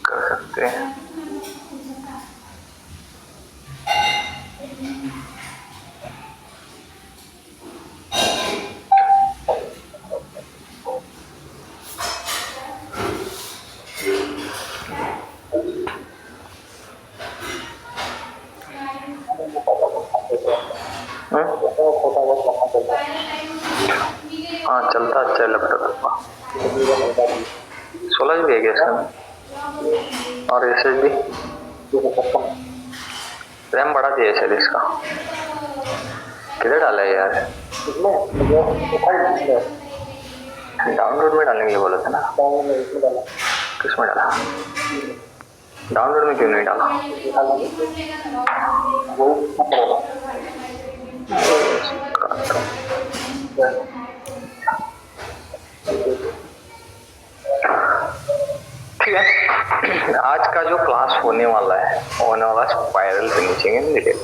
कर सकते हैं। हाँ चलता अच्छा है लैपटॉप का। 16 GB है क्या इसका? और SSD रैम बढ़ा दिया शायद इसका। किधर डाला है यार? डाउनलोड में डालने के लिए बोला था ना। किसमें डाला? डाउनलोड में क्यों नहीं डाला? ठीक है, आज का जो क्लास होने वाला है spiral finishing and radial.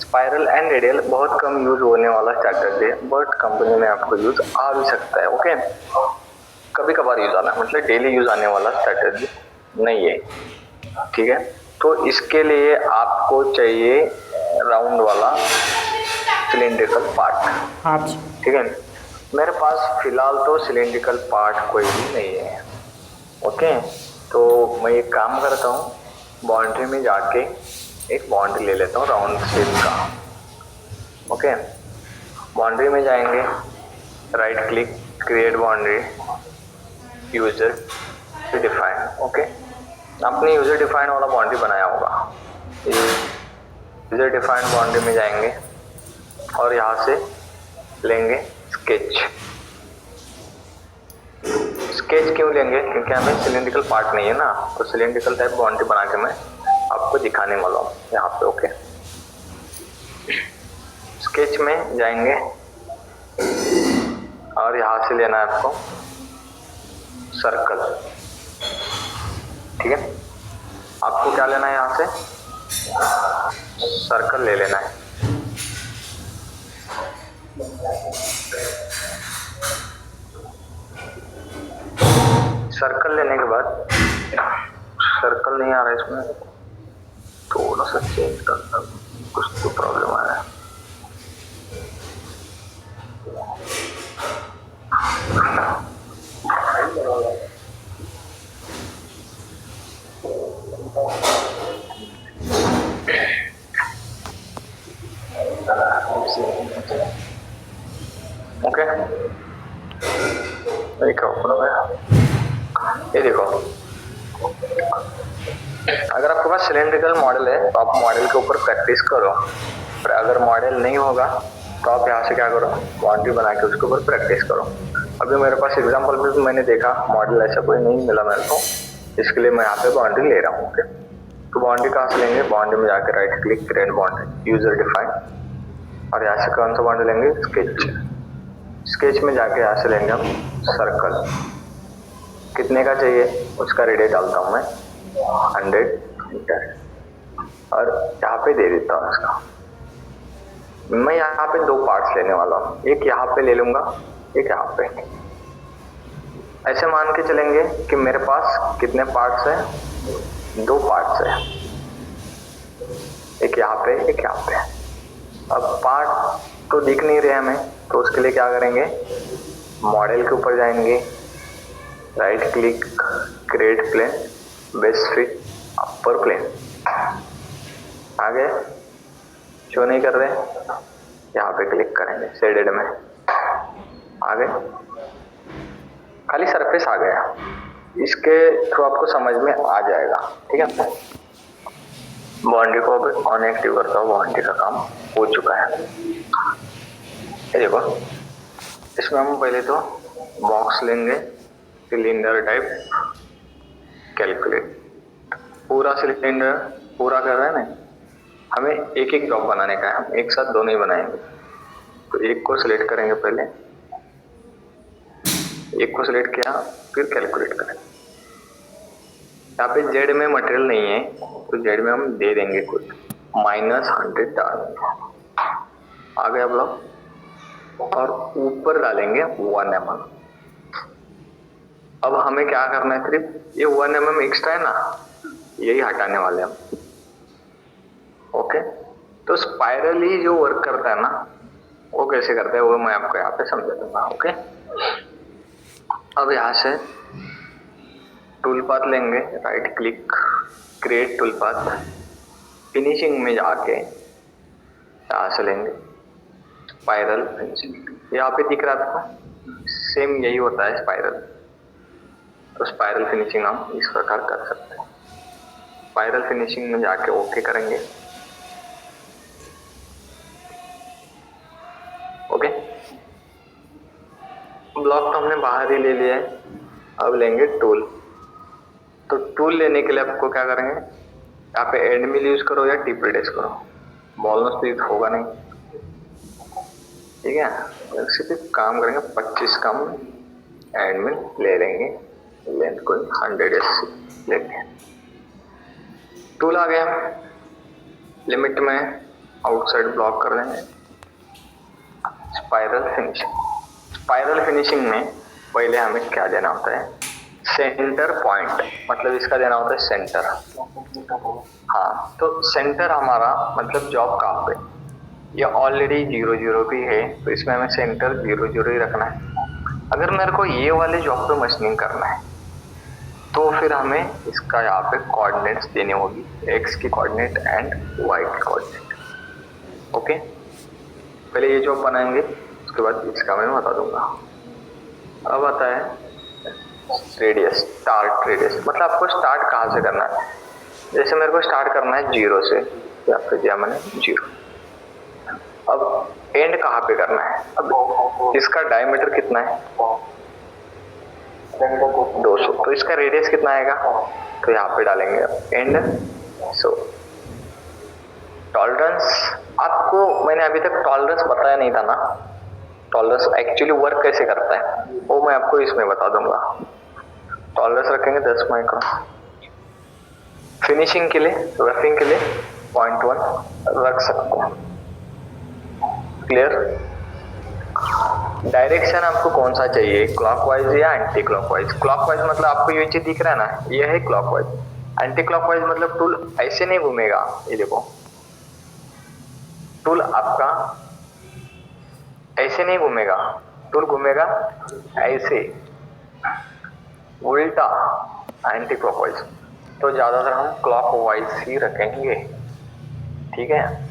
Spiral and radial बहुत कम यूज होने वाला स्ट्रैटेजी है, बट कंपनी में आपको यूज आ भी सकता है। ओके, कभी कभार यूज आना, मतलब डेली यूज आने वाला स्ट्रैटेजी नहीं है। ठीक है, तो इसके लिए आपको चाहिए राउंड वाला सिलेंड्रिकल पार्ट। ठीक है, मेरे पास फिलहाल तो सिलेंड्रिकल पार्ट कोई भी नहीं है। ओके, तो मैं एक काम करता हूँ, बाउंड्री में जाके एक बाउंड्री ले लेता हूँ राउंड शेप का। ओके, बाउंड्री में जाएंगे, right click, create boundary, user define. Okay, आपने यूजर डिफाइन वाला बाउंड्री बनाया होगा। यूजर डिफाइन बाउंड्री में जाएंगे और यहाँ से लेंगे स्केच। स्केच क्यों लेंगे? क्योंकि हमें सिलेंड्रिकल पार्ट नहीं है ना, तो सिलेंड्रिकल टाइप बाउंड्री बना के मैं आपको दिखाने वाला हूँ यहाँ पे। ओके, स्केच में जाएंगे और यहाँ से लेना है आपको सर्कल। ठीक है, आपको क्या लेना है? यहाँ से सर्कल ले लेना है। सर्कल लेने के बाद, सर्कल नहीं आ रहा है इसमें, थोड़ा सा चेंज करता हूँ, कुछ तो प्रॉब्लम आ रहा है। ओके, ये देखो, अगर आपके पास सिलेंड्रिकल मॉडल है तो आप मॉडल के ऊपर प्रैक्टिस करो, पर अगर मॉडल नहीं होगा तो आप यहाँ से क्या करो, बाउंड्री बना के उसके ऊपर प्रैक्टिस करो। अभी मेरे पास एग्जांपल में भी मैंने देखा मॉडल ऐसा कोई नहीं मिला मेरे को, इसके लिए मैं यहाँ पे बाउंड्री ले रहा हूँ। ओके, तो बाउंड्री कहाँ से लेंगे? बाउंड्री में जाकर right click, create boundary, user define, और यहाँ से कौन सा बाउंड्री लेंगे? स्केच। स्केच में जाके यहाँ से लेंगे हम सर्कल। कितने का चाहिए उसका रेडियस डालता हूँ मैं 100 मीटर, और यहाँ पे दे देता हूँ इसका। मैं यहाँ पे दो पार्ट्स लेने वाला हूँ, एक यहाँ पे ले लूंगा, एक यहाँ पे। ऐसे मान के चलेंगे कि मेरे पास कितने पार्ट्स हैं? दो पार्ट्स है, एक यहाँ पे, एक यहाँ पे। अब पार्ट तो दिख नहीं रहे हमें, तो उसके लिए क्या करेंगे? मॉडल के ऊपर जाएंगे, right click, create plane, base fit, upper plane. आगे शो नहीं कर रहे, यहाँ पे क्लिक करेंगे शेडेड में। आगे खाली सरफेस आ गया, इसके थ्रू आपको समझ में आ जाएगा। ठीक है, बाउंड्री को अब ऑन एक्टिव करता हूँ, बाउंड्री का काम हो चुका है। ये देखो, इसमें हम पहले तो बॉक्स लेंगे, सिलेंडर टाइप, कैलकुलेट। पूरा सिलेंडर पूरा कर रहे हैं ना, हमें एक एक ब्लॉक बनाने का है, हम एक साथ दोनों ही बनाएंगे। तो एक को सिलेक्ट करेंगे, पहले एक को सिलेक्ट किया, फिर कैलकुलेट करें। यहाँ पे जेड में मटेरियल नहीं है, तो जेड में हम दे देंगे कुछ -100 डालेंगे। आ गया ब्लॉक, और ऊपर डालेंगे 1 mm। अब हमें क्या करना है, सिर्फ ये 1 mm एक्स्ट्रा है ना, यही हटाने वाले हम। ओके, तो स्पाइरल ही जो वर्क करता है ना, वो कैसे करता है वो मैं आपको यहाँ पे समझा दूंगा। ओके, अब यहाँ से टूल पाथ लेंगे, right click, create tool path, finishing में जाके यहाँ से लेंगे स्पाइरल फिनिशिंग, यहाँ पे दिख रहा था, सेम यही होता है स्पाइरल। तो स्पाइरल फिनिशिंग हम इस प्रकार कर सकते हैं। स्पाइरल फिनिशिंग में जाके ओके करेंगे। ओके, ब्लॉक तो हमने बाहर ही ले लिया है, अब लेंगे टूल। तो टूल लेने के लिए आपको क्या करेंगे, यहाँ पे एंड मिल यूज करो या टिप रिड्यूस करो, बॉल में स्पीड होगा नहीं, ठीक है। सिर्फ काम करेंगे 25 कम एंड मिल ले लेंगे, लेंथ को 100 लेंगे। टूल आ गया, लिमिट में आउटसाइड ब्लॉक कर देंगे। स्पाइरल फिनिशिंग, स्पाइरल फिनिशिंग में पहले हमें क्या देना होता है, सेंटर पॉइंट, मतलब इसका देना होता है सेंटर। हाँ, तो सेंटर हमारा मतलब जॉब कहाँ पे, ये ऑलरेडी 0 0 भी है, तो इसमें हमें सेंटर 0 0 ही रखना है। अगर मेरे को ये वाले जॉब पे मशीनिंग करना है तो फिर हमें इसका यहाँ पे कोऑर्डिनेट्स देनी होगी, एक्स की कोऑर्डिनेट एंड वाई की कोऑर्डिनेट। ओके, पहले ये जॉब बनाएंगे, उसके बाद इसका मैं बता दूंगा। अब आता है रेडियस, स्टार्ट रेडियस, मतलब आपको स्टार्ट कहाँ से करना है। जैसे मेरे को स्टार्ट करना है 0 से, या फिर दिया मैंने 0। अब एंड कहाँ पे करना है, अब इसका डायमीटर कितना है 200, तो इसका रेडियस कितना आएगा, तो यहाँ पे डालेंगे एंड। सो टॉलरेंस, आपको मैंने अभी तक टॉलरेंस बताया नहीं था ना, टॉलरेंस एक्चुअली वर्क कैसे करता है वो मैं आपको इसमें बता दूंगा। टॉलरेंस रखेंगे 10 माइक्रोन, फिनिशिंग के लिए, रफिंग के लिए 0.1 रख सकते हैं। क्लियर। डायरेक्शन आपको कौन सा चाहिए, क्लॉकवाइज या एंटी क्लॉकवाइज। क्लॉकवाइज मतलब आपको ये चीज दिख रहा है ना, ये है क्लॉकवाइज। एंटी क्लॉकवाइज मतलब टूल ऐसे नहीं घूमेगा, ये देखो टूल आपका ऐसे नहीं घूमेगा, टूल घूमेगा ऐसे उल्टा, एंटी क्लॉकवाइज। तो ज्यादातर हम क्लॉकवाइज ही रखेंगे, ठीक है।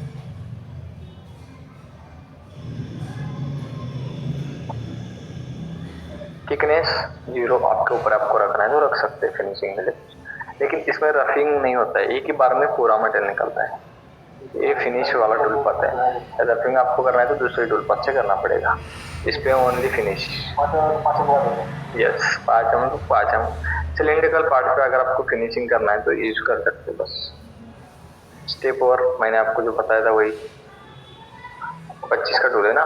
थिकनेस 0 आपके ऊपर आपको रखना है तो रख सकते हैं फिनिशिंग के लिए, लेकिन इसमें रफिंग नहीं होता है, एक ही बार में पूरा मटेरियल निकलता है। ये फिनिश वाला टूल पाथ है, रफिंग आपको करना है तो दूसरे टूल पाथ से करना पड़ेगा। इस पे ओनली फिनिश, यस 5 mm तो 5 mm। सिलेंड्रिकल पार्ट पे अगर आपको फिनिशिंग करना है तो यूज कर सकते हो बस। स्टेप और मैंने आपको जो बताया था वही, 25 का टूल है ना,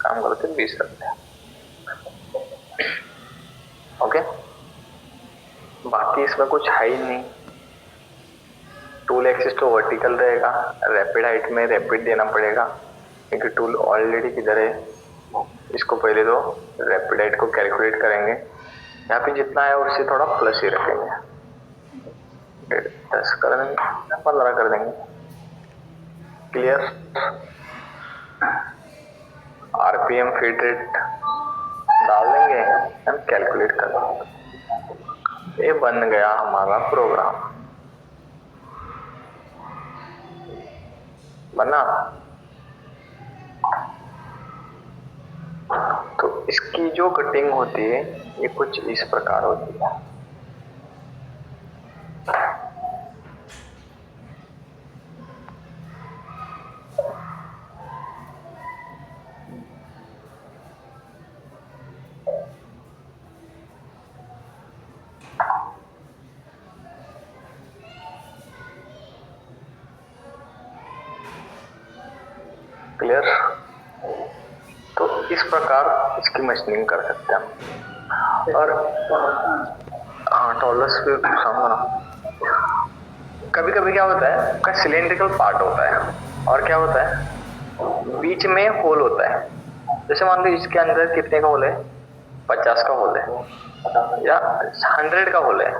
काम करते 20 रखते हैं। ओके, बाकी इसमें कुछ है ही नहीं। टूल एक्सिस तो वर्टिकल रहेगा, रैपिड हाइट में रैपिड देना पड़ेगा क्योंकि टूल ऑलरेडी किधर है। इसको पहले तो रैपिड हाइट को कैलकुलेट करेंगे, यहाँ पे जितना है उससे थोड़ा प्लस ही रखेंगे, 10 कर देंगे, 15 कर देंगे। क्लियर। आरपीएम फीड रेट डाल देंगे, हम कैलकुलेट कर देंगे। ये बन गया हमारा प्रोग्राम, बना। तो इसकी जो कटिंग होती है ये कुछ इस प्रकार होती है। क्लियर। तो इस प्रकार इसकी मशीनिंग कर सकते हैं हम। और हाँ, टॉलरेंस पे समझना, कभी कभी क्या होता है, उसका सिलेंड्रिकल पार्ट होता है और क्या होता है बीच में होल होता है। जैसे मान लो इसके अंदर कितने का होल है, 50 का होल है, या 100 का होल है।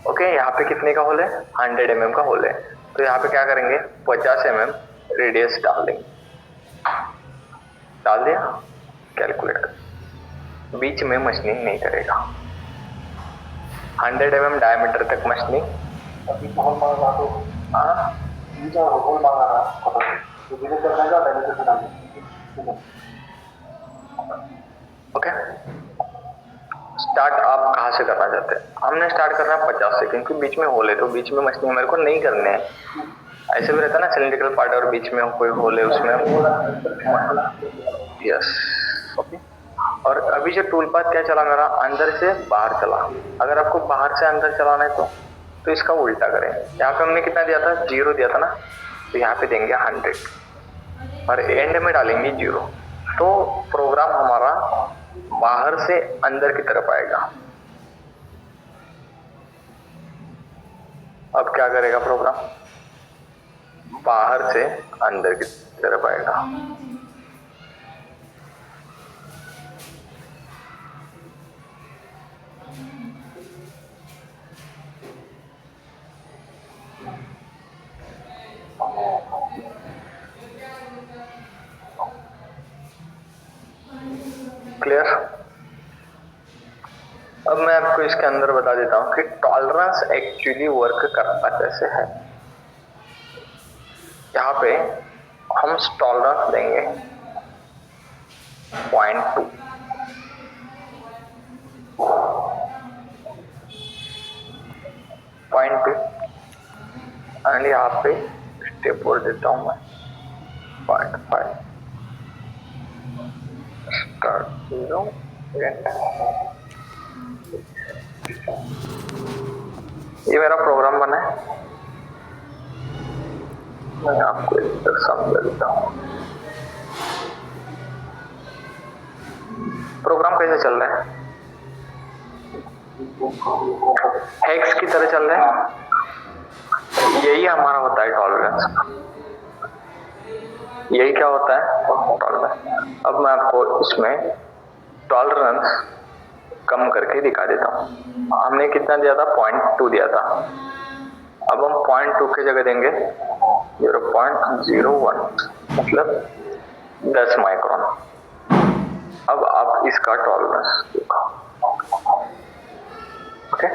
ओके, यहाँ पे कितने का होल है? 100 mm का होल है। तो यहाँ पे क्या करेंगे, 50 mm रेडियस डाल देंगे। डाल दिया, कैलकुलेट कर। बीच में मशीनिंग नहीं करेगा। 100 mm डायमीटर तक मशीनिंग। ओके, स्टार्ट आप कहाँ से करना चाहते हैं? हमने स्टार्ट करना है 50 से, क्योंकि बीच में होल है तो बीच में मशीनिंग मेरे को नहीं करने हैं। ऐसे भी रहता है ना, सिलिंड्रिकल पार्ट और बीच में कोई होल है उसमें। Yes, okay. और अभी जो टूल पाथ क्या चला मेरा, अंदर से बाहर चला। अगर आपको बाहर से अंदर चलाना है तो इसका उल्टा करें। यहाँ पे हमने कितना दिया था? 0 दिया था ना, तो यहाँ पे देंगे 100 और एंड में डालेंगे 0। तो प्रोग्राम हमारा बाहर से अंदर की तरफ आएगा। अब क्या करेगा प्रोग्राम? बाहर से अंदर की तरफ आएगा। क्लियर? अब मैं आपको इसके अंदर बता देता हूं कि टॉलरेंस एक्चुअली वर्क करता कैसे है। यहाँ पे हम टॉलरेंस देंगे 0.2। एंड यहाँ पे स्टेप और देता हूं मैं 0.5। स्टार्ट 0 ये मेरा प्रोग्राम बना है। मैं आपको इधर समझा देता हूँ प्रोग्राम कैसे चल रहा है। हेक्स की तरह चल रहा है। यही हमारा होता है टॉलरेंस। यही क्या होता है? टॉलरेंस। अब मैं आपको इसमें टॉलरेंस कम करके दिखा देता हूँ। हमने कितना दिया था? 0.2 दिया था। अब हम 0.2 की जगह देंगे 0.01, मतलब 10 माइक्रोन। अब आप इसका टॉलरेंस देखो। ओके,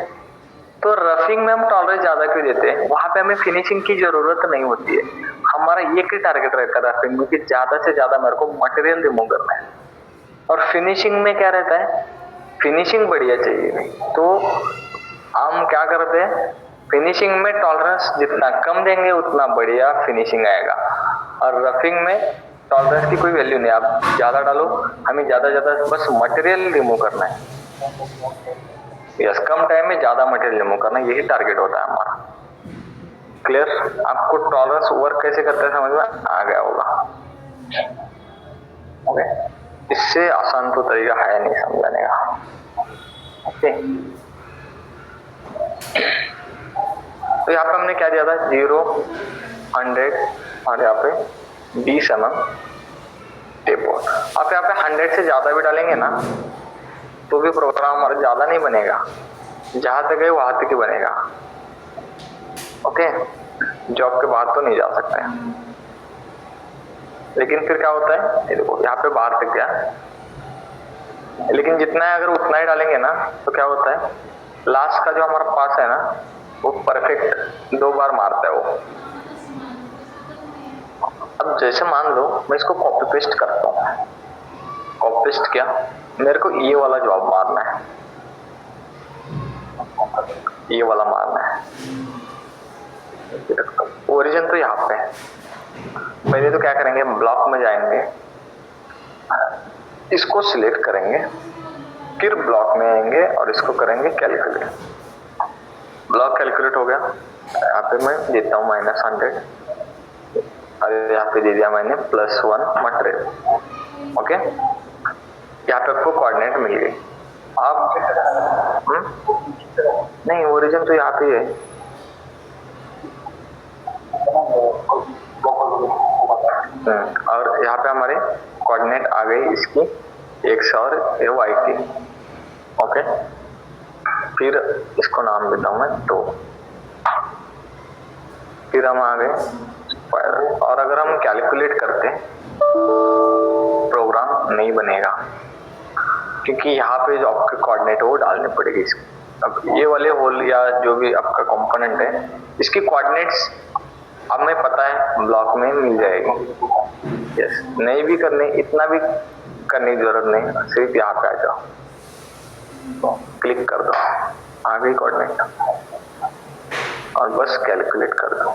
तो रफिंग में हम टॉलरेंस ज्यादा क्यों देते हैं? वहां पे हमें फिनिशिंग की जरूरत नहीं होती है। हमारा एक ही टारगेट रहता है रफिंग में कि ज्यादा से ज्यादा मेरे को मटेरियल रिमूव करना है। और फिनिशिंग में क्या रहता है? फिनिशिंग बढ़िया चाहिए। तो हम क्या करते हैं, फिनिशिंग में टॉलरेंस जितना कम देंगे उतना बढ़िया फिनिशिंग आएगा। और रफिंग में टॉलरेंस की कोई वैल्यू नहीं। आप ज्यादा डालो, हमें ज्यादा बस मटेरियल रिमूव करना है। यस, कम टाइम में ज्यादा मटेरियल रिमूव करना, यही टारगेट होता है हमारा। क्लियर? आपको टॉलरेंस वर्क कैसे करते हैं समझ में आ गया होगा। ओके, इससे आसान तो तरीका है नहीं समझाने का। ओके, तो यहाँ पे हमने क्या दिया था? 0, 100 और यहाँ पे 20 mm टेपोर्ट। आप यहाँ पे 100 से ज्यादा भी डालेंगे ना तो भी प्रोग्राम हमारा ज्यादा नहीं बनेगा। जहां तक है वहां तक ही बनेगा। ओके, जॉब के बाद तो नहीं जा सकते। लेकिन फिर क्या होता है, ये देखो यहाँ पे बाहर तक गया, लेकिन जितना है अगर उतना ही डालेंगे ना तो क्या होता है, लास्ट का जो हमारा पास है ना वो परफेक्ट 2 बार मारता है वो। अब जैसे मान लो मैं इसको कॉपी पेस्ट करता हूँ। कॉपी पेस्ट किया, मेरे को ये वाला जॉब मारना है, ये वाला मारना है। ओरिजिन तो यहाँ पे है। पहले तो क्या करेंगे, ब्लॉक में जाएंगे, इसको सिलेक्ट करेंगे, फिर ब्लॉक में आएंगे और इसको करेंगे कैलकुलेट। ब्लॉक कैलकुलेट हो गया। यहाँ पे मैं देता हूँ -100 और यहाँ पे दे दिया मैंने +1 मटेरियल। ओके, यहाँ पे आपको कोऑर्डिनेट मिल गई। आप नहीं, ओरिजिन तो यहाँ पे है। और यहाँ पे हमारे कोऑर्डिनेट आ गई इसकी एक से और ये वाई की, ओके। फिर इसको नाम देता हूं मैं 2। फिर हम आ गए स्पाइरल, और अगर हम कैलकुलेट करते प्रोग्राम नहीं बनेगा, क्योंकि यहाँ पे जो आपके कोऑर्डिनेट है वो डालने पड़ेगी। अब ये वाले होल या जो भी आपका कंपोनेंट है, इसकी कोऑर्डिनेट्स हमें पता है ब्लॉक में मिल जाएगी। यस, नहीं भी करने, इतना भी करने की जरूरत नहीं, सिर्फ यहाँ पे आ जाओ, तो क्लिक कर दो, आ गई कोऑर्डिनेट, और बस कैलकुलेट कर दो,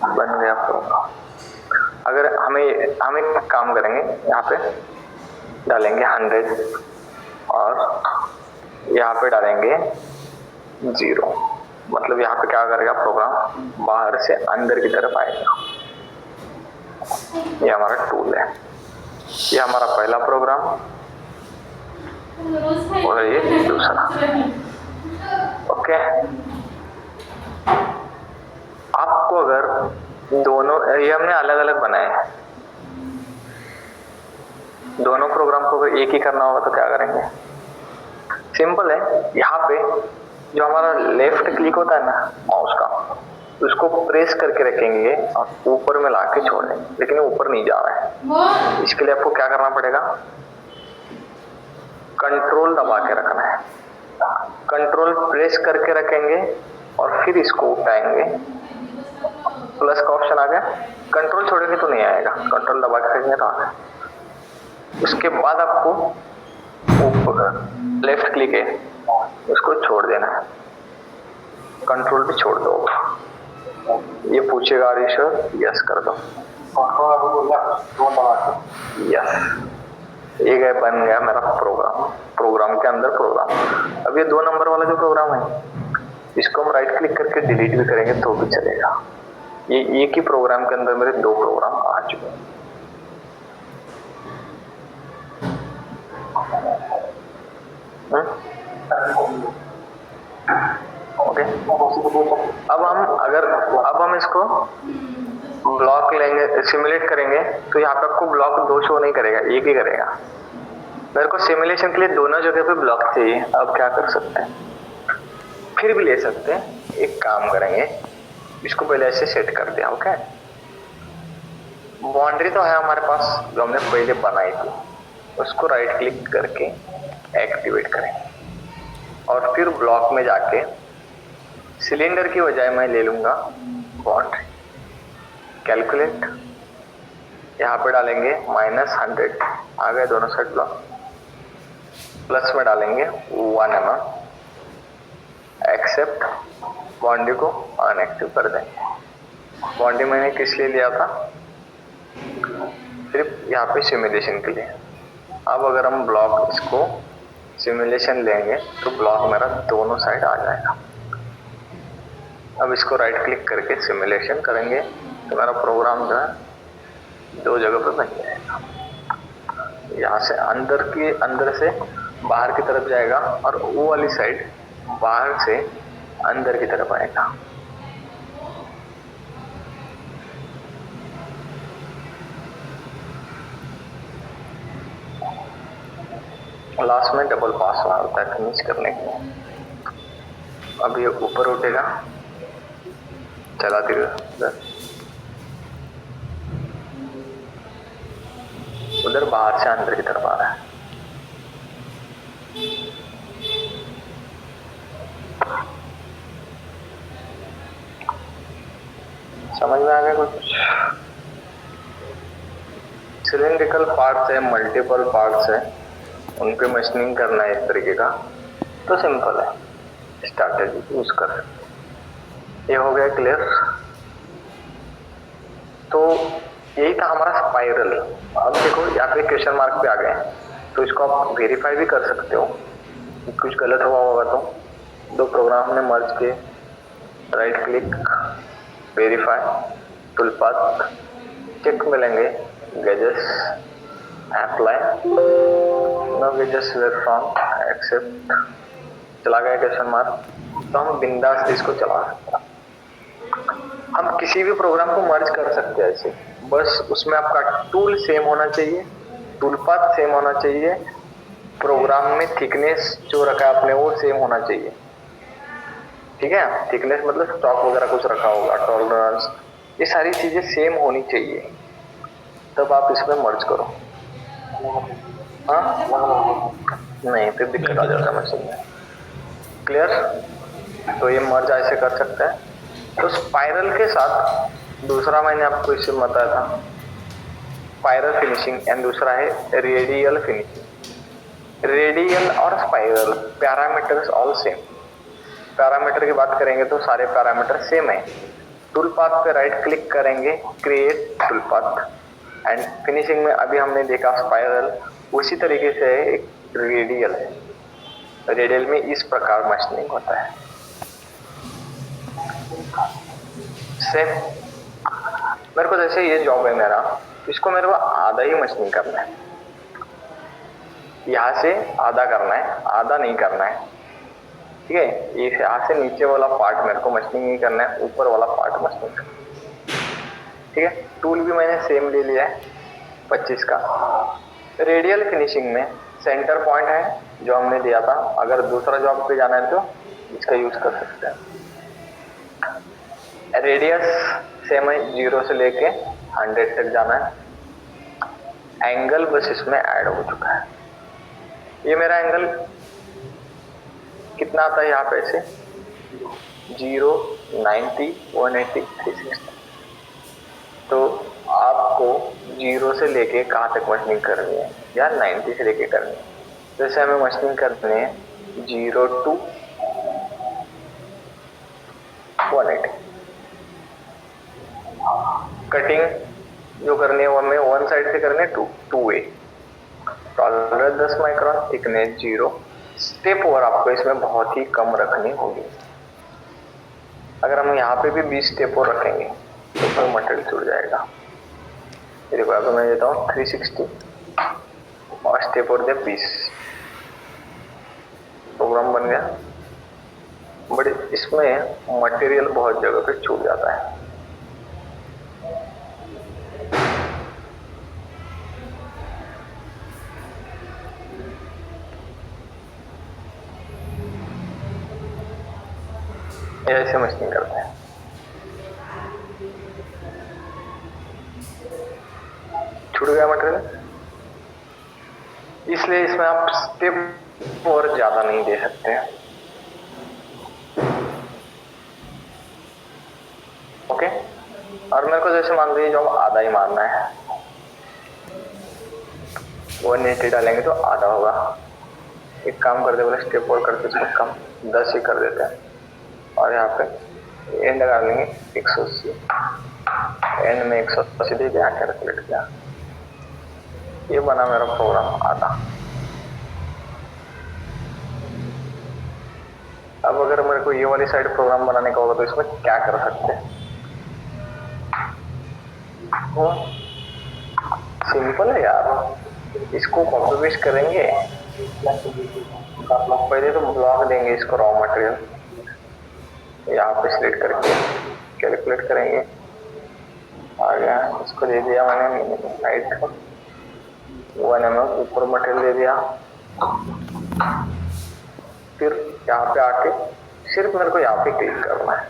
बन गया प्रोग्राम। अगर हमें काम करेंगे, यहाँ पे डालेंगे 100 और यहाँ पे डालेंगे 0, मतलब यहाँ पे क्या करेगा प्रोग्राम, बाहर से अंदर की तरफ आएगा। ये हमारा टूल है, ये हमारा पहला प्रोग्राम और ये दूसरा, ओके। आपको अगर दोनों, ये हमने अलग अलग बनाए हैं, दोनों प्रोग्राम को अगर एक ही करना होगा तो क्या करेंगे, सिंपल है। यहाँ पे जो हमारा लेफ्ट क्लिक होता है ना माउस का, उसको प्रेस करके रखेंगे और ऊपर में लाके छोड़ देंगे, लेकिन ऊपर नहीं जा रहा है। इसके लिए आपको क्या करना पड़ेगा, कंट्रोल दबा के रखना है, कंट्रोल प्रेस करके रखेंगे और फिर इसको उठाएंगे, प्लस का ऑप्शन आ गया, कंट्रोल छोड़ेंगे तो नहीं आएगा, कंट्रोल दबा के रखेंगे तो आएगा। उसके बाद आपको ऊपर लेफ्ट क्लिक है, उसको छोड़ देना है, कंट्रोल भी छोड़ दो। ये पूछेगा आर यू श्योर, यस कर दो, यस। ये गया, बन गया मेरा प्रोग्राम, प्रोग्राम के अंदर प्रोग्राम। अब ये 2 नंबर वाला जो प्रोग्राम है, इसको हम राइट क्लिक करके डिलीट भी करेंगे तो भी चलेगा। ये एक ही प्रोग्राम के अंदर मेरे 2 प्रोग्राम आ चुके हैं। ओके, अब हम इसको ब्लॉक लेंगे, सिमुलेट करेंगे, तो यहाँ पे आपको ब्लॉक 2 शो नहीं करेगा, एक ही करेगा। मेरे को सिमुलेशन के लिए दोनों जगह पे ब्लॉक चाहिए। अब क्या कर सकते हैं, फिर भी ले सकते हैं, एक काम करेंगे, इसको पहले ऐसे सेट कर दिया, ओके। बाउंड्री तो है हमारे पास जो हमने पहले बनाई थी, उसको राइट क्लिक करके एक्टिवेट करेंगे और फिर ब्लॉक में जाके सिलेंडर की बजाय मैं ले लूंगा बाउंड्री, कैलकुलेट, यहाँ पे डालेंगे -100, आ गए दोनों साइड ब्लॉक, प्लस में डालेंगे 1 mm, एक्सेप्ट, बाउंड्री को अनएक्टिव कर देंगे। बाउंड्री मैंने किस लिए लिया था, सिर्फ यहाँ पे सिमुलेशन के लिए। अब अगर हम ब्लॉक इसको सिमुलेशन लेंगे तो ब्लॉक मेरा दोनों साइड आ जाएगा। अब इसको राइट क्लिक करके सिमुलेशन करेंगे तो मेरा प्रोग्राम जो है 2 जगह पे बन जाएगा। यहाँ से अंदर से बाहर की तरफ जाएगा और वो वाली साइड बाहर से अंदर की तरफ आएगा। लास्ट में डबल पास होता है फिनिश करने के लिए। अब ये ऊपर उठेगा, चला दिएगा उधर, बाहर से अंदर की तरफ आ रहा है। समझ में आ गया कुछ? सिलिंड्रिकल पार्ट्स है, मल्टीपल पार्ट्स है, उन पे मशीनिंग करना है इस तरीके का, तो सिंपल है, स्ट्रैटेजी यूज कर सकते। ये हो गया क्लियर। तो यही था हमारा स्पाइरल। अब देखो यहाँ पे क्वेश्चन मार्क पे आ गए, तो इसको आप वेरीफाई भी कर सकते हो, कुछ गलत हुआ होगा तो। 2 प्रोग्राम ने मर्ज किए, right click, verify, tool path, check मिलेंगे, gadgets, apply, no gadgets were from, accept, चला गया क्वेश्चन मार्क। तो हम बिंदास इसको चला सकते हैं। हम किसी भी प्रोग्राम को मर्ज कर सकते हैं ऐसे, बस उसमें आपका टूल सेम होना चाहिए टूल पाथ सेम होना चाहिए, प्रोग्राम में थिकनेस जो रखा है आपने वो सेम होना चाहिए, ठीक है। थिकनेस मतलब स्टॉक वगैरह कुछ रखा होगा, टॉलरेंस, ये सारी चीजें सेम होनी चाहिए, तब आप इसमें मर्ज करो। हाँ नहीं फिर दिक्कत आ जाता है मशीन में। क्लियर? तो ये मर्ज ऐसे कर सकते हैं। तो स्पाइरल के साथ दूसरा मैंने आपको इससे बताया था स्पाइरल फिनिशिंग, एंड दूसरा है रेडियल फिनिशिंग। रेडियल और spiral parameters all same. Parameter की बात करेंगे तो सारे पैरामीटर सेम है। टूल पाथ पे राइट क्लिक करेंगे, create tool path, and finishing में अभी हमने देखा स्पाइरल, उसी तरीके से एक रेडियल है। रेडियल में इस प्रकार मशीनिंग होता है सेम। मेरे को जैसे ये जॉब है मेरा, इसको मेरे को आधा ही मशीनिंग करना है, यहाँ से आधा करना है, आधा नहीं करना है, ठीक है। ये यहाँ से नीचे वाला पार्ट मेरे को मशीनिंग नहीं करना है, ऊपर वाला पार्ट मशीनिंग करना है, ठीक है। टूल भी मैंने सेम ले लिया है 25 का। रेडियल फिनिशिंग में सेंटर पॉइंट है जो हमने दिया था, अगर दूसरा जॉब पे जाना है तो इसका यूज कर सकते हैं। रेडियस सेम है, 0 से लेके 100 तक जाना है। एंगल बस इसमें ऐड हो चुका है। ये मेरा एंगल कितना आता है यहाँ पे से 0, 90, 180, 360। तो आपको 0 से लेके कहाँ तक मशीनिंग करनी है, या 90 से लेके करनी है। जैसे हमें मशीनिंग करनी है 0 to 180। कटिंग जो करनी है वो हमें वन साइड से करनी है, two way. Tolerance 10 micron, thickness 0। Step over आपको इसमें बहुत ही कम रखनी होगी। अगर हम यहाँ पे भी 20 स्टेप ओवर रखेंगे तो फिर मटेरियल छूट जाएगा। ये देखो अगर मैं देता हूँ 360 और स्टेप ओवर दे 20, प्रोग्राम बन गया। बट इसमें मटेरियल बहुत जगह पे छूट जाता है। ऐसे मशीनिंग करते हैं। छूट गया मटेरियल, इसलिए इसमें आप स्टेप और ज्यादा नहीं दे सकते हैं। ओके, और मेरे को जैसे मान लीजिए जो आधा ही मारना है, 180 डालेंगे तो आधा होगा। एक काम करते बोले स्टेप और करते इसको कम 10 ही कर देते हैं, और यहाँ पे एंड लगा लेंगे 180। एंड में 180 दे दिया, कैलकुलेट किया, ये बना मेरा प्रोग्राम आधा। अब अगर मेरे को ये वाली साइड प्रोग्राम बनाने का होगा तो इसमें क्या कर सकते हैं? सिंपल है यार, इसको कॉपी पेस्ट करेंगे। पहले तो ब्लॉक देंगे इसको रॉ मटेरियल, यहाँ पे सिलेक्ट करके कैलकुलेट करेंगे। आ गया, इसको दे दिया मैंने हाइट 1 mm, ऊपर मटेरियल दे दिया। फिर यहाँ पे आके सिर्फ मेरे को यहाँ पे क्लिक करना है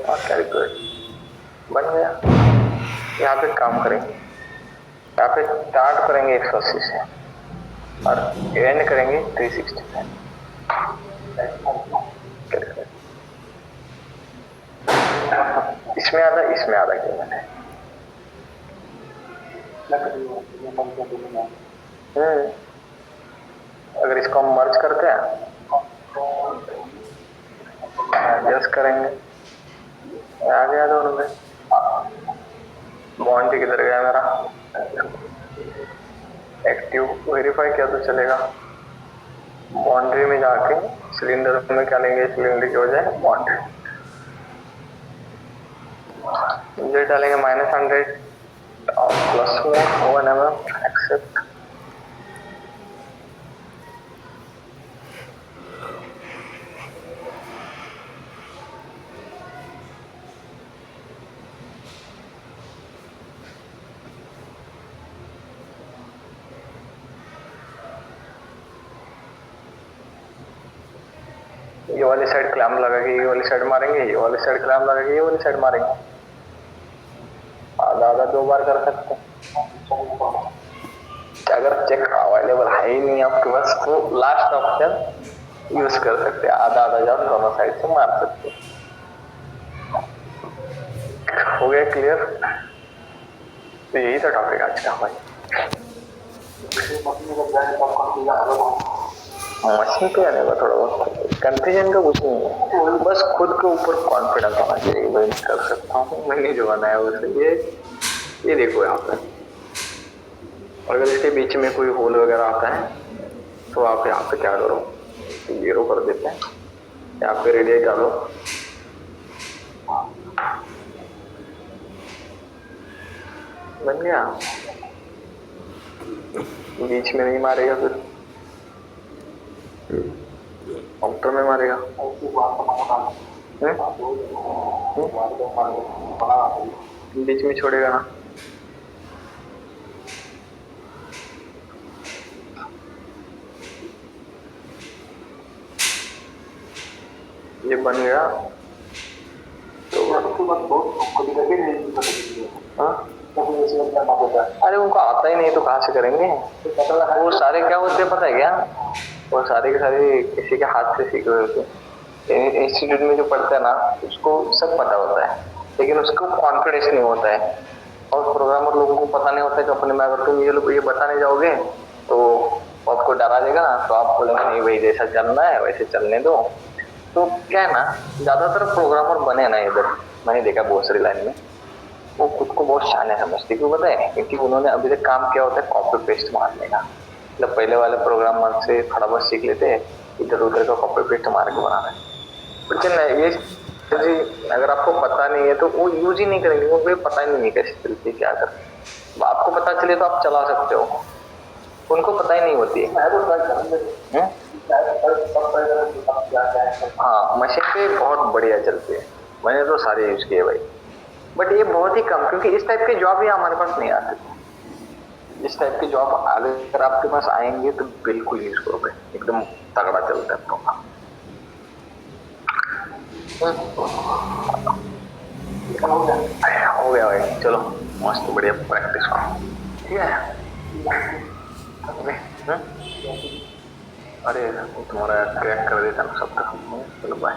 और कैलकुलेट बन गया। यहाँ पे काम करेंगे, यहाँ पे स्टार्ट करेंगे 180 से और एंड करेंगे 360 से। इसमें आधा किया मैंने। अगर इसको हम मर्ज करते हैं, एडजस्ट करेंगे, आ गया दोनों में। बाउंड्री किधर गया मेरा? एक्टिव वेरीफाई किया तो चलेगा। बाउंड्री में जाके सिलेंडर में क्या लेंगे, सिलेंडर की वजह बाउंड्री ये डालेंगे -100 और प्लस में 1 mm एक्सेप्ट। ये वाली साइड क्लैम्प लगा के ये वाली साइड मारेंगे, ये वाली साइड क्लैम्प लगा के ये वाली साइड मारेंगे। आधा आधा 2 बार कर सकते हैं। अगर चेक अवेलेबल है ही नहीं आपके पास तो लास्ट ऑप्शन यूज कर सकते हैं, आधा आधा जाओ दोनों साइड से मार सकते हैं। हो गया क्लियर? तो यही था टॉपिक आज का भाई। मशीन पे आने का थोड़ा बहुत कंफ्यूजन का कुछ नहीं है, बस खुद के ऊपर कॉन्फिडेंस होना चाहिए। मैं कर सकता हूँ, मैंने जो बनाया उसे ये देखो यहाँ पे। अगर इसके बीच में कोई होल वगैरह आता है तो आप यहाँ पे क्या करो, 0 कर देते हैं, यहाँ पे रेडियस डालो, बन गया। बीच में नहीं मारेगा, फिर आउटर में मारेगा। बीच में छोड़ेगा ना। ये बन गया तो अरे उनको आता ही नहीं तो कहाँ से करेंगे? वो सारे क्या होते हैं पता है क्या? वो सारे के सारे किसी के हाथ से सीखे हुए होते हैं। इंस्टीट्यूट में जो पढ़ता है ना उसको सब पता होता है, लेकिन उसको कॉन्फिडेंस नहीं होता है। और प्रोग्रामर लोगों को पता नहीं होता है कि अपने में अगर तुम ये बताने जाओगे तो आपको डरा देगा ना, तो आप बोलेंगे नहीं भाई जैसा चलना है वैसे चलने दो। तो क्या है ना, ज्यादातर प्रोग्रामर बने ना इधर, मैंने देखा बहुत सारी लाइन में, वो खुद को बहुत शान समझते। क्यों पता है? क्योंकि उन्होंने अभी तक काम किया होता है कॉपी पेस्ट मारने का। मतलब पहले वाले प्रोग्रामर से थोड़ा बहुत सीख लेते हैं, इधर उधर का कॉपी पेस्ट मार के बनाना है। लेकिन ये अगर आपको पता नहीं है तो वो यूज ही नहीं करेंगे, वो पता ही नहीं कैसे चलती क्या कर। आपको पता चले तो आप चला सकते हो, उनको पता ही नहीं होती है। हाँ मशीन पे बहुत बढ़िया चलती है, मैंने तो सारे यूज किए भाई। बट ये बहुत ही कम, क्योंकि इस टाइप के जॉब ही हमारे पास नहीं आते। इस टाइप के जॉब अगर आपके पास आएंगे तो बिल्कुल यूज करो भाई, एकदम तगड़ा चलता है प्रोग्राम। हो गया भाई, चलो मस्त बढ़िया प्रैक्टिस करो, ठीक है? अरे तुम्हारा क्रैक कर देता ना सब। चलो बाय।